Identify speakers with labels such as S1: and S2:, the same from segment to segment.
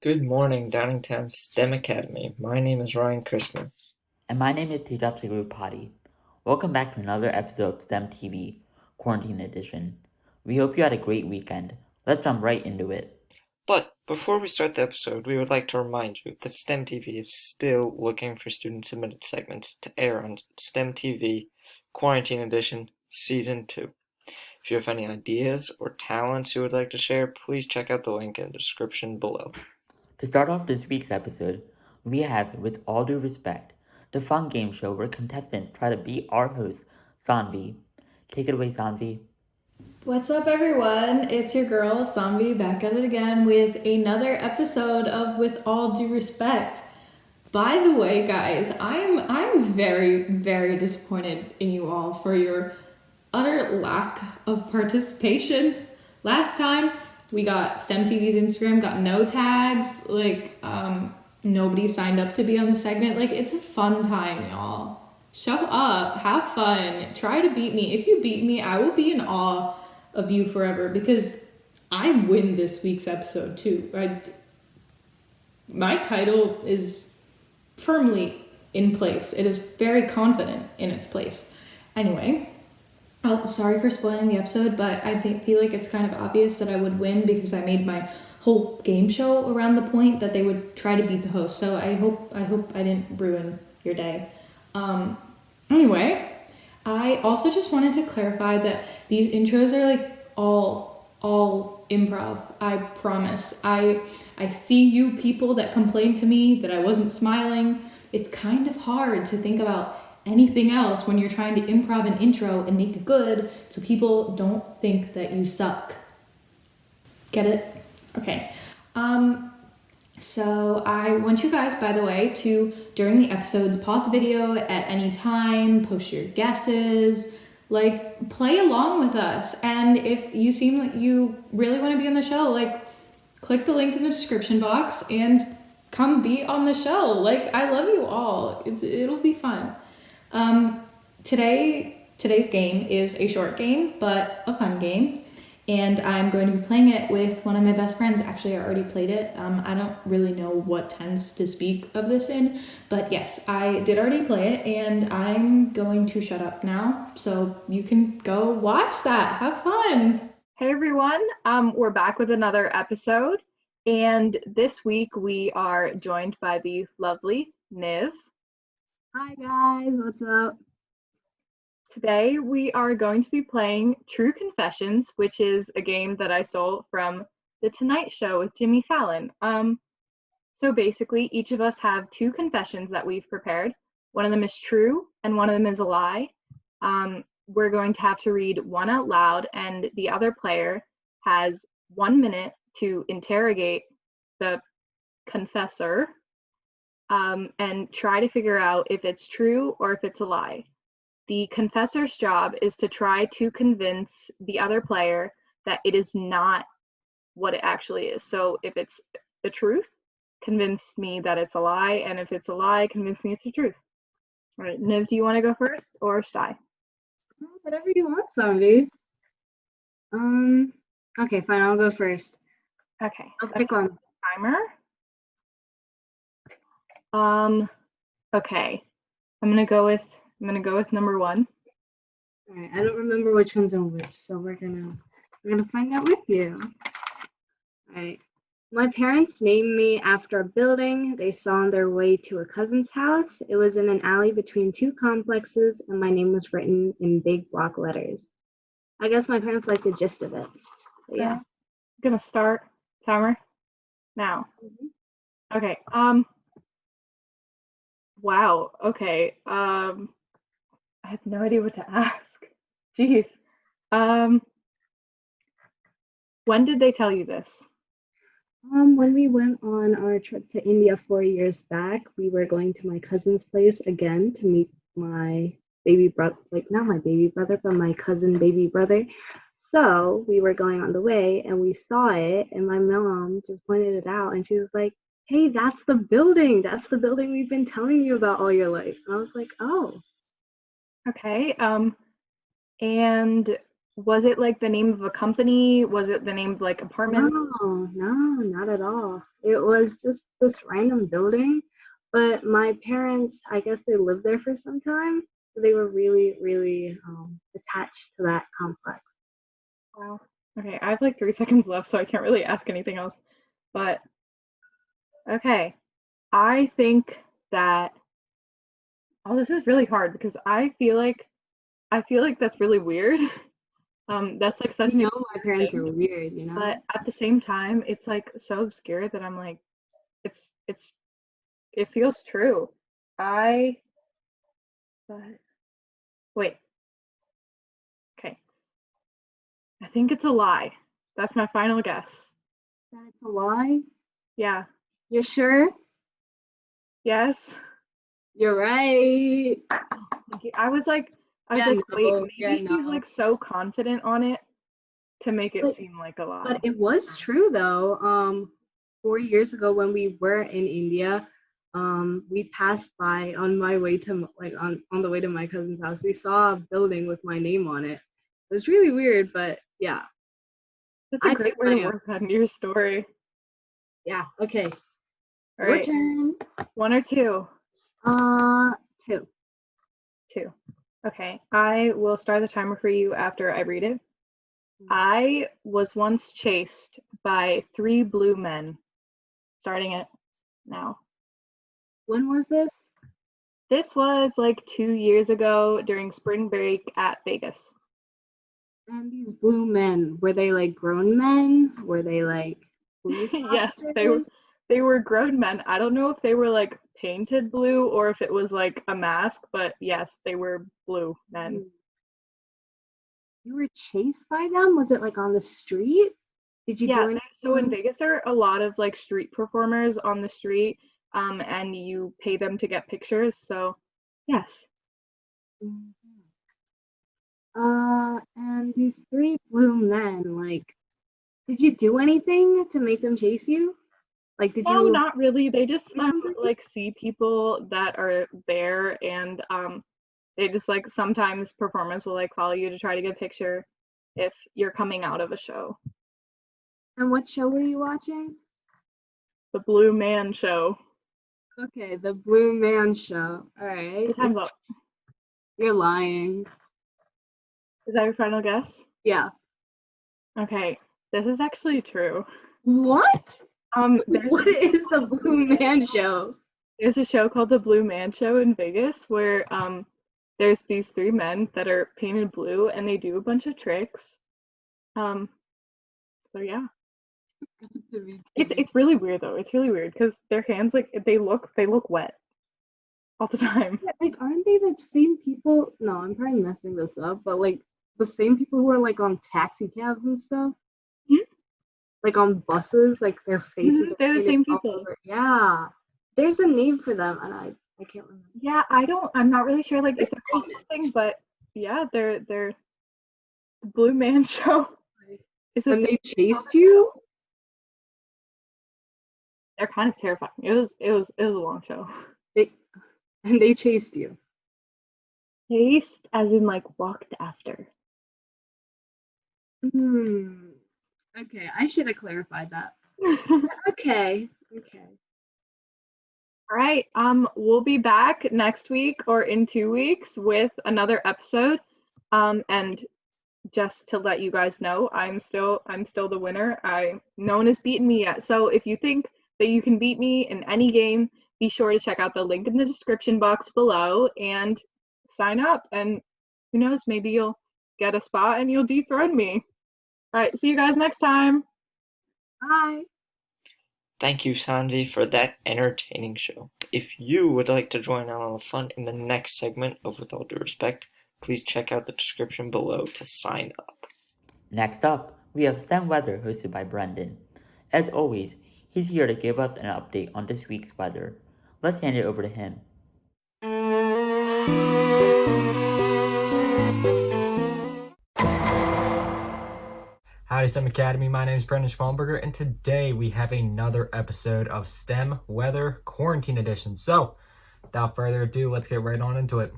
S1: Good morning, Downingtown STEM Academy. My name is Ryan Chrisman.
S2: And my name is Tejasvi Padi. Welcome back to another episode of STEM TV, Quarantine Edition. We hope you had a great weekend. Let's jump right into it.
S1: But before we start the episode, we would like to remind you that STEM TV is still looking for student-submitted segments to air on STEM TV Quarantine Edition Season 2. If you have any ideas or talents you would like to share, please check out the link in the description below.
S2: To start off this week's episode, we have With All Due Respect, the fun game show where contestants try to beat our host, Sanvi. Take it away, Sanvi.
S3: What's up, everyone? It's your girl Samvi back at it again with another episode of With All Due Respect. By the way, guys, I'm very disappointed in you all for your utter lack of participation. Last time we got STEM TV's Instagram got no tags, nobody signed up to be on the segment. It's a fun time, y'all. Show up, have fun, try to beat me. If you beat me, I will be in awe of you forever because I win this week's episode too. My title is firmly in place. It is very confident in its place. Anyway, sorry for spoiling the episode, but I feel like it's kind of obvious that I would win because I made my whole game show around the point that they would try to beat the host. So I hope I didn't ruin your day. Anyway, I also just wanted to clarify that these intros are all improv. I promise. I see you people that complained to me that I wasn't smiling. It's kind of hard to think about anything else when you're trying to improv an intro and make it good so people don't think that you suck. Get it? Okay. So I want you guys, by the way, to, during the episodes, pause the video at any time, post your guesses, play along with us. And if you seem like you really want to be on the show, click the link in the description box and come be on the show. I love you all. It'll be fun. Today's game is a short game, but a fun game. And I'm going to be playing it with one of my best friends. Actually, I already played it. I don't really know what tense to speak of this in, but yes, I did already play it, and I'm going to shut up now, so you can go watch that. Have fun.
S4: Hey everyone, we're back with another episode, and this week we are joined by the lovely Niv.
S5: Hi guys, what's up?
S4: Today we are going to be playing True Confessions, which is a game that I stole from The Tonight Show with Jimmy Fallon. So basically, each of us have two confessions that we've prepared. One of them is true, and one of them is a lie. We're going to have to read one out loud, and the other player has 1 minute to interrogate the confessor and try to figure out if it's true or if it's a lie. The confessor's job is to try to convince the other player that it is not what it actually is. So if it's the truth, convince me that it's a lie, and if it's a lie, convince me it's the truth. All right, Niv, do you want to go first, or should I?
S5: Whatever you want, zombies. Okay, fine, I'll go first.
S4: Okay.
S5: I'll pick one.
S4: Timer. Okay. I'm gonna go with number one.
S5: All right, I don't remember which one's on which, so we're gonna find out with you. All right. My parents named me after a building they saw on their way to a cousin's house. It was in an alley between two complexes, and my name was written in big block letters. I guess my parents like the gist of it. But yeah.
S4: I'm gonna start timer now. Okay. Wow. Okay. I have no idea what to ask. Jeez. When did they tell you this?
S5: When we went on our trip to India 4 years back, we were going to my cousin's place again to meet my baby brother, not my baby brother, but my cousin baby brother. So we were going on the way and we saw it, and my mom just pointed it out and she was like, "Hey, that's the building. That's the building we've been telling you about all your life." And I was like, "Oh."
S4: Okay. And was it like the name of a company? Was it the name of like apartments?
S5: No, not at all. It was just this random building, but my parents, I guess they lived there for some time, so they were really, really attached to that complex.
S4: Wow. Okay, I have like 3 seconds left, so I can't really ask anything else. But okay, I think that this is really hard because I feel like that's really weird. That's like such
S5: You
S4: an
S5: know, my
S4: obscure
S5: parents
S4: thing,
S5: are weird, you know?
S4: but at the same time, it's like so obscure that I'm like, it's it feels true. I but wait, okay. I think it's a lie. That's my final guess.
S5: That's a lie?
S4: Yeah.
S5: You're sure?
S4: Yes.
S5: You're right.
S4: Thank you. I was
S5: Yeah,
S4: like, wait,
S5: no, yeah,
S4: maybe he's
S5: no.
S4: like so confident on it to make it
S5: But
S4: seem like a lie.
S5: but it was true though. 4 years ago when we were in India, we passed by on my way to like on the way to my cousin's house. We saw a building with my name on it. It was really weird, but yeah.
S4: That's a
S5: I
S4: great
S5: think
S4: way to
S5: I am.
S4: work on your story.
S5: Yeah, okay.
S4: All
S5: Your
S4: right.
S5: turn.
S4: 1 or 2?
S5: 2.
S4: 2. Okay. I will start the timer for you after I read it. I was once chased by 3 blue men. Starting it now.
S5: When was this?
S4: This was like 2 years ago during spring break at Vegas.
S5: And these blue men, were they like grown men? Were they like police
S4: Yes,
S5: officers?
S4: they were grown men. I don't know if they were like painted blue or if it was like a mask, but yes, they were blue men.
S5: You were chased by them? Was it like on the street? Did you
S4: Yeah,
S5: do
S4: so in
S5: anything?
S4: Vegas there are a lot of like street performers on the street, and you pay them to get pictures. So, yes.
S5: And these 3 blue men, like, did you do anything to make them chase you? Like, did
S4: No,
S5: you
S4: not really. They just
S5: do something?
S4: like see people that are there, and they just like sometimes performers will like follow you to try to get a picture if you're coming out of a show.
S5: And what show were you watching?
S4: The Blue Man Show.
S5: Okay, the Blue Man Show. All right.
S4: Your time's up.
S5: You're lying.
S4: Is that your final guess?
S5: Yeah.
S4: Okay, this is actually true.
S5: What?
S4: There's
S5: What is the Blue Man Show?
S4: there's a show called The Blue Man Show in Vegas where there's these 3 men that are painted blue and they do a bunch of tricks. So yeah. It's really weird though. It's really weird because their hands like they look wet all the time.
S5: Like, aren't they the same people? No, I'm probably messing this up, but like the same people who are like on taxi cabs and stuff, like on buses, like their faces are
S4: They're the
S5: painted
S4: same
S5: all
S4: people.
S5: over. Yeah, there's a name for them, and I can't remember.
S4: Yeah, I'm not really sure. Like it's a common thing, but yeah, they're the Blue Man Show.
S5: And they chased you?
S4: They're kind of terrifying. It was a long show.
S5: And they chased you.
S4: Chased as in like walked after.
S5: Okay, I should have clarified that. Okay.
S4: All right. We'll be back next week or in 2 weeks with another episode. And just to let you guys know, I'm still the winner. No one has beaten me yet. So if you think that you can beat me in any game, be sure to check out the link in the description box below and sign up. And who knows, maybe you'll get a spot and you'll dethrone me. All right, see you guys next time.
S5: Bye.
S1: Thank you, Sanvi, for that entertaining show. If you would like to join in on the fun in the next segment of With All Due Respect, please check out the description below to sign up.
S2: Next up, we have STEM Weather hosted by Brendan. As always, he's here to give us an update on this week's weather. Let's hand it over to him.
S6: Howdy STEM Academy, my name is Brendan Schmalberger, and today we have another episode of STEM Weather Quarantine Edition. So, without further ado, let's get right on into it.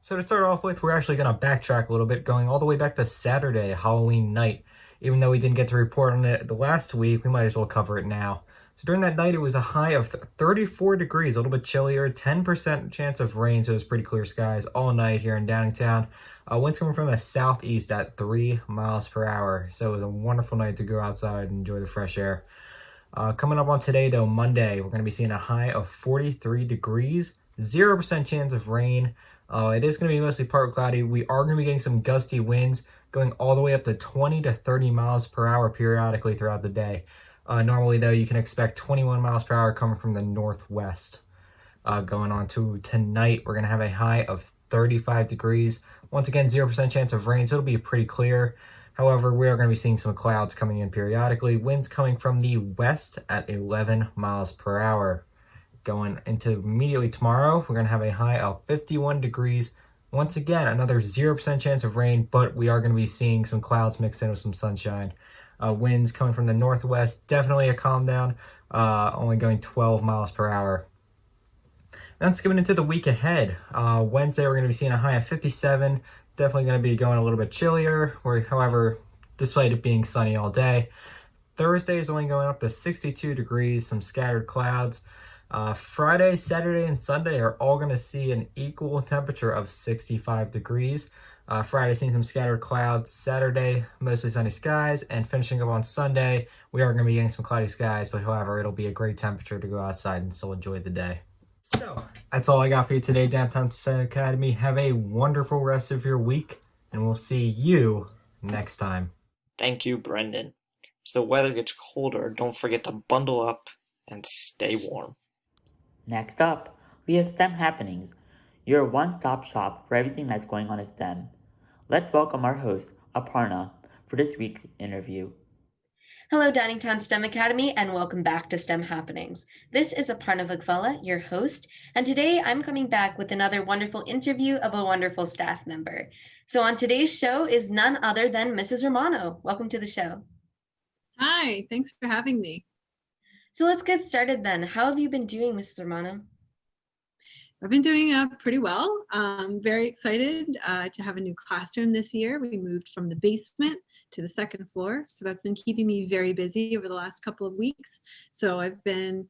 S6: So to start off with, we're actually going to backtrack a little bit, going all the way back to Saturday, Halloween night. Even though we didn't get to report on it the last week, we might as well cover it now. So during that night, it was a high of 34 degrees, a little bit chillier, 10% chance of rain, so it was pretty clear skies all night here in Downingtown. Winds coming from the southeast at 3 miles per hour, so it was a wonderful night to go outside and enjoy the fresh air. Coming up on today, though, Monday, we're going to be seeing a high of 43 degrees, 0% chance of rain. It is going to be mostly partly cloudy. We are going to be getting some gusty winds going all the way up to 20 to 30 miles per hour periodically throughout the day. Normally, though, you can expect 21 miles per hour coming from the northwest. Going on to tonight, we're going to have a high of 35 degrees. Once again, 0% chance of rain, so it'll be pretty clear. However, we are going to be seeing some clouds coming in periodically. Winds coming from the west at 11 miles per hour. Going into immediately tomorrow, we're going to have a high of 51 degrees. Once again, another 0% chance of rain, but we are going to be seeing some clouds mixed in with some sunshine. Winds coming from the northwest, definitely a calm down, only going 12 miles per hour. Then skipping into the week ahead. Wednesday, we're going to be seeing a high of 57. Definitely going to be going a little bit chillier, however, despite it being sunny all day. Thursday is only going up to 62 degrees, some scattered clouds. Friday, Saturday, and Sunday are all going to see an equal temperature of 65 degrees. Friday, seeing some scattered clouds. Saturday, mostly sunny skies. And finishing up on Sunday, we are going to be getting some cloudy skies, but however, it'll be a great temperature to go outside and still enjoy the day. So, that's all I got for you today, Downtown STEM Academy. Have a wonderful rest of your week, and we'll see you next time.
S1: Thank you, Brendan. As the weather gets colder, don't forget to bundle up and stay warm.
S2: Next up, we have STEM Happenings, your one-stop shop for everything that's going on in STEM. Let's welcome our host, Aparna, for this week's interview.
S7: Hello, Downingtown STEM Academy, and welcome back to STEM Happenings. This is Aparna Vagvala, your host, and today I'm coming back with another wonderful interview of a wonderful staff member. So on today's show is none other than Mrs. Romano. Welcome to the show.
S8: Hi, thanks for having me.
S7: So let's get started then. How have you been doing, Mrs. Romano?
S8: I've been doing pretty well. Very excited to have a new classroom this year. We moved from the basement to the second floor, so that's been keeping me very busy over the last couple of weeks. So I've been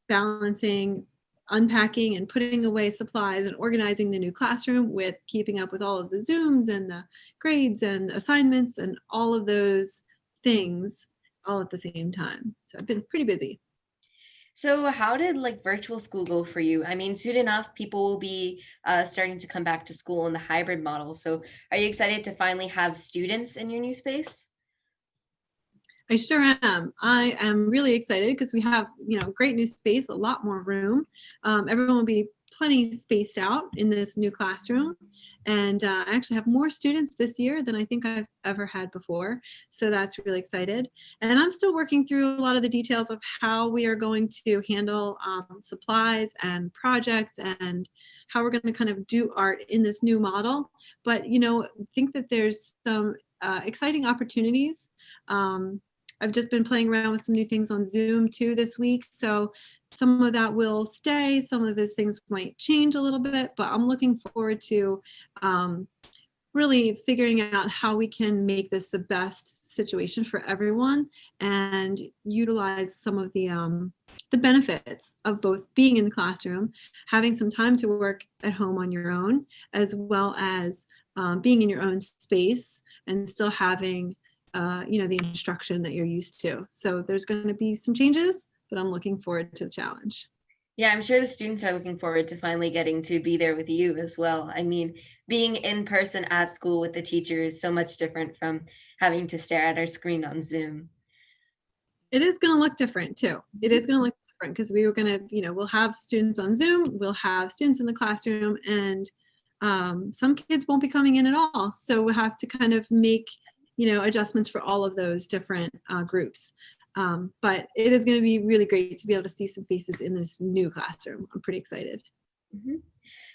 S8: balancing unpacking and putting away supplies and organizing the new classroom with keeping up with all of the Zooms and the grades and assignments and all of those things all at the same time. So I've been pretty busy.
S7: So how did virtual school go for you? I mean, soon enough, people will be starting to come back to school in the hybrid model. So are you excited to finally have students in your new space?
S8: I sure am. I am really excited because we have, great new space, a lot more room. Everyone will be plenty spaced out in this new classroom. And I actually have more students this year than I think I've ever had before. So that's really excited. And I'm still working through a lot of the details of how we are going to handle supplies and projects and how we're going to kind of do art in this new model. But, I think that there's some exciting opportunities. I've just been playing around with some new things on Zoom too this week. So some of that will stay. Some of those things might change a little bit, but I'm looking forward to really figuring out how we can make this the best situation for everyone and utilize some of the benefits of both being in the classroom, having some time to work at home on your own, as well as being in your own space and still having the instruction that you're used to. So there's going to be some changes, but I'm looking forward to the challenge.
S7: Yeah, I'm sure the students are looking forward to finally getting to be there with you as well. I mean, being in person at school with the teacher is so much different from having to stare at our screen on Zoom.
S8: It is going to look different too. It is going to look different because we were going to, we'll have students on Zoom, we'll have students in the classroom, and some kids won't be coming in at all. So we'll have to kind of make adjustments for all of those different groups. But it is going to be really great to be able to see some faces in this new classroom. I'm pretty excited.
S7: Mm-hmm.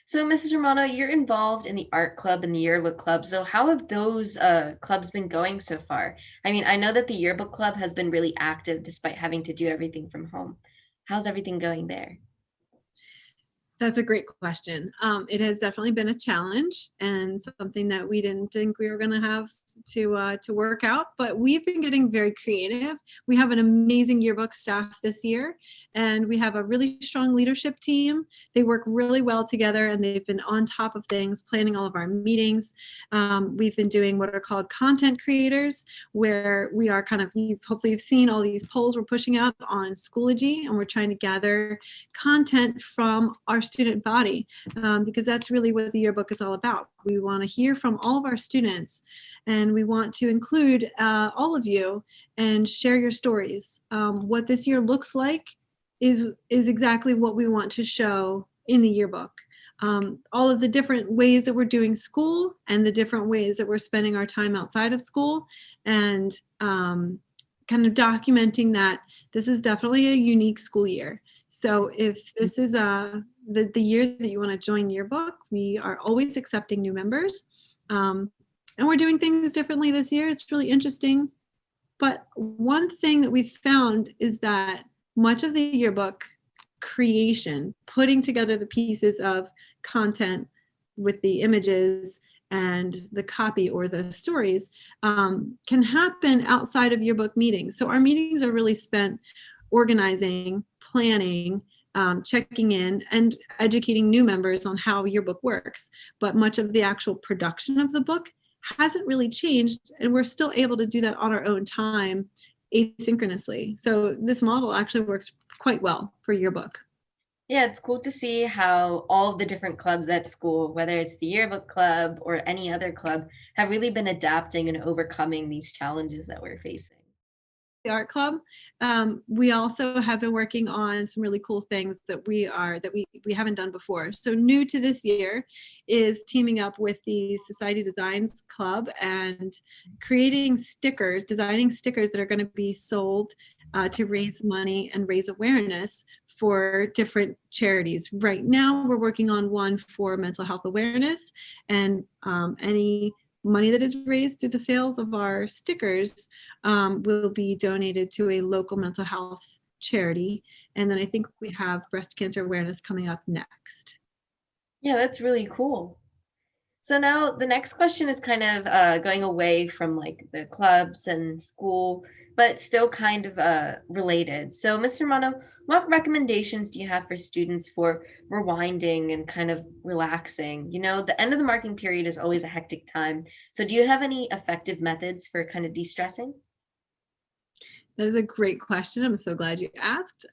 S7: So Mrs. Romano, you're involved in the art club and the yearbook club. So how have those clubs been going so far? I mean, I know that the yearbook club has been really active despite having to do everything from home. How's everything going there?
S8: That's a great question. It has definitely been a challenge and something that we didn't think we were going to have to work out, but we've been getting very creative. We have an amazing yearbook staff this year, and we have a really strong leadership team. They work really well together, and they've been on top of things, planning all of our meetings. We've been doing what are called content creators, where we are hopefully you've seen all these polls we're pushing out on Schoology, and we're trying to gather content from our student body, because that's really what the yearbook is all about. We want to hear from all of our students, and we want to include all of you and share your stories. What this year looks like is exactly what we want to show in the yearbook. All of the different ways that we're doing school and the different ways that we're spending our time outside of school, and kind of documenting that this is definitely a unique school year. So if this is the year that you want to join yearbook, we are always accepting new members. And we're doing things differently this year. It's really interesting. But one thing that we've found is that much of the yearbook creation, putting together the pieces of content with the images and the copy or the stories, can happen outside of yearbook meetings. So our meetings are really spent organizing, planning, checking in, and educating new members on how yearbook works. But much of the actual production of the book hasn't really changed, and we're still able to do that on our own time asynchronously. So this model actually works quite well for yearbook.
S7: Yeah, it's cool to see how all of the different clubs at school, whether it's the yearbook club or any other club, have really been adapting and overcoming these challenges that we're facing.
S8: The art club, we also have been working on some really cool things that we haven't done before. So new to this year is teaming up with the Society Designs Club and creating stickers, designing stickers that are going to be sold to raise money and raise awareness for different charities. Right now, we're working on one for mental health awareness, and any money that is raised through the sales of our stickers will be donated to a local mental health charity. And then I think we have breast cancer awareness coming up next.
S7: Yeah, that's really cool. So now the next question is kind of going away from like the clubs and school, but still kind of related. So Mr. Mono, what recommendations do you have for students for rewinding and kind of relaxing? You know, the end of the marking period is always a hectic time. So do you have any effective methods for kind of de-stressing?
S8: That is a great question. I'm so glad you asked.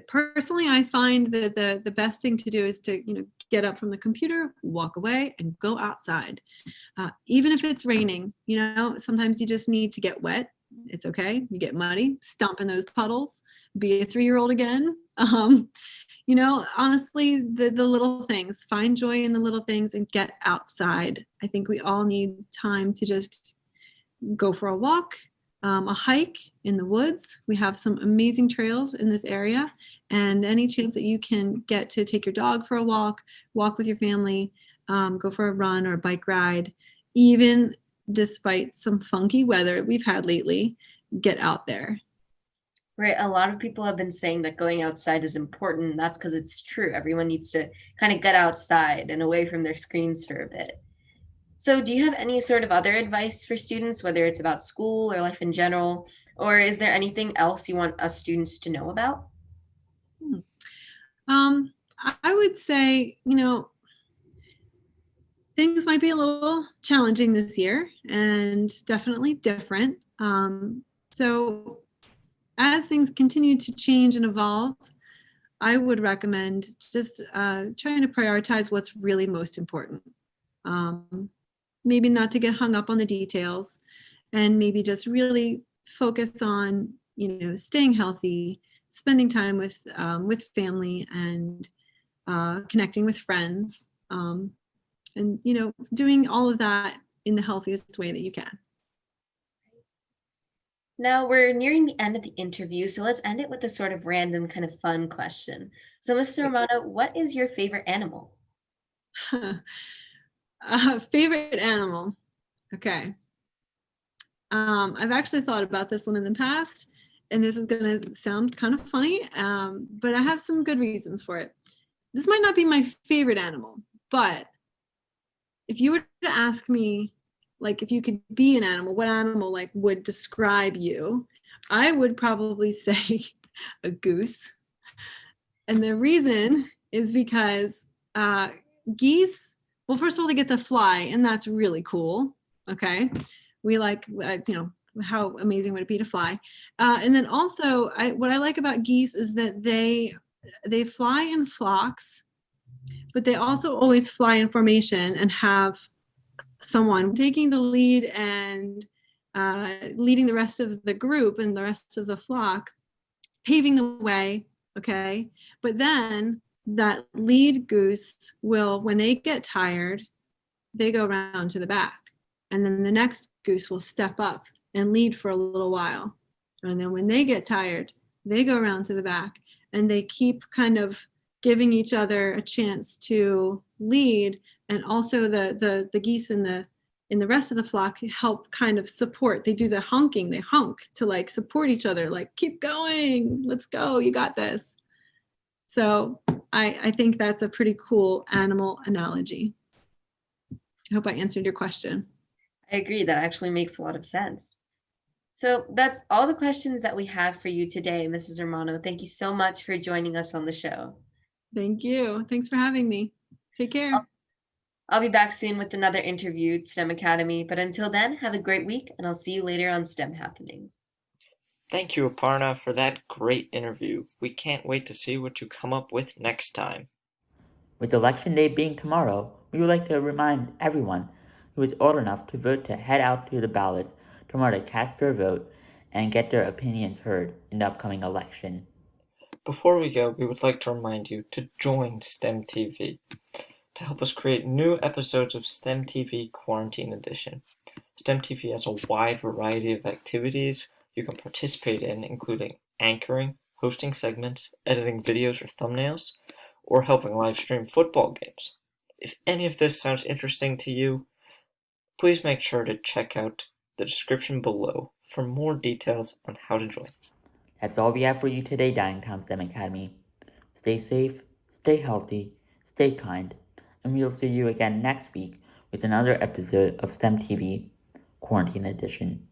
S8: Personally, I find that the best thing to do is to get up from the computer, walk away, and go outside. Even if it's raining, sometimes you just need to get wet. It's okay. You get muddy, stomp in those puddles, be a 3-year-old again. Honestly, the little things, find joy in the little things and get outside. I think we all need time to just go for a walk, a hike in the woods. We have some amazing trails in this area, and any chance that you can get to take your dog for a walk with your family, go for a run or a bike ride, even despite some funky weather we've had lately, get out there.
S7: Right. A lot of people have been saying that going outside is important. That's because it's true. Everyone needs to kind of get outside and away from their screens for a bit. So do you have any sort of other advice for students, whether it's about school or life in general, or is there anything else you want us students to know about?
S8: I would say, things might be a little challenging this year and definitely different. So as things continue to change and evolve, I would recommend just trying to prioritize what's really most important. Maybe not to get hung up on the details, and maybe just really focus on, staying healthy, spending time with family, and connecting with friends, and doing all of that in the healthiest way that you can.
S7: Now we're nearing the end of the interview, so let's end it with a sort of random kind of fun question. So Mr. Romano, what is your favorite animal?
S8: Favorite animal. Okay. I've actually thought about this one in the past, and this is going to sound kind of funny, but I have some good reasons for it. this might not be my favorite animal, but if you were to ask me, like, if you could be an animal, what animal like would describe you? I would probably say a goose. And the reason is because geese, well, first of all, they get to fly, and that's really cool. Okay. We like, how amazing would it be to fly? And then also, what I like about geese is that they fly in flocks, but they also always fly in formation and have someone taking the lead and leading the rest of the group and the rest of the flock, paving the way. Okay. But then that lead goose will, when they get tired, they go around to the back. And then the next goose will step up and lead for a little while. And then when they get tired, they go around to the back, and they keep kind of giving each other a chance to lead. And also the geese in the rest of the flock help kind of support. They do the honking, they honk to like support each other, like, keep going, let's go, you got this. So I think that's a pretty cool animal analogy. I hope I answered your question.
S7: I agree. That actually makes a lot of sense. So that's all the questions that we have for you today, Mrs. Romano. Thank you so much for joining us on the show.
S8: Thank you. Thanks for having me. Take care.
S7: I'll be back soon with another interview at STEM Academy, but until then, have a great week, and I'll see you later on STEM Happenings.
S1: Thank you, Aparna, for that great interview. We can't wait to see what you come up with next time.
S2: With Election Day being tomorrow, we would like to remind everyone who is old enough to vote to head out to the ballots tomorrow to cast their vote and get their opinions heard in the upcoming election.
S1: Before we go, we would like to remind you to join STEM TV to help us create new episodes of STEM TV Quarantine Edition. STEM TV has a wide variety of activities you can participate in, including anchoring, hosting segments, editing videos or thumbnails, or helping live stream football games. If any of this sounds interesting to you, please make sure to check out the description below for more details on how to join.
S2: That's all we have for you today, Downtown STEM Academy. Stay safe, stay healthy, stay kind, and we'll see you again next week with another episode of STEM TV Quarantine Edition.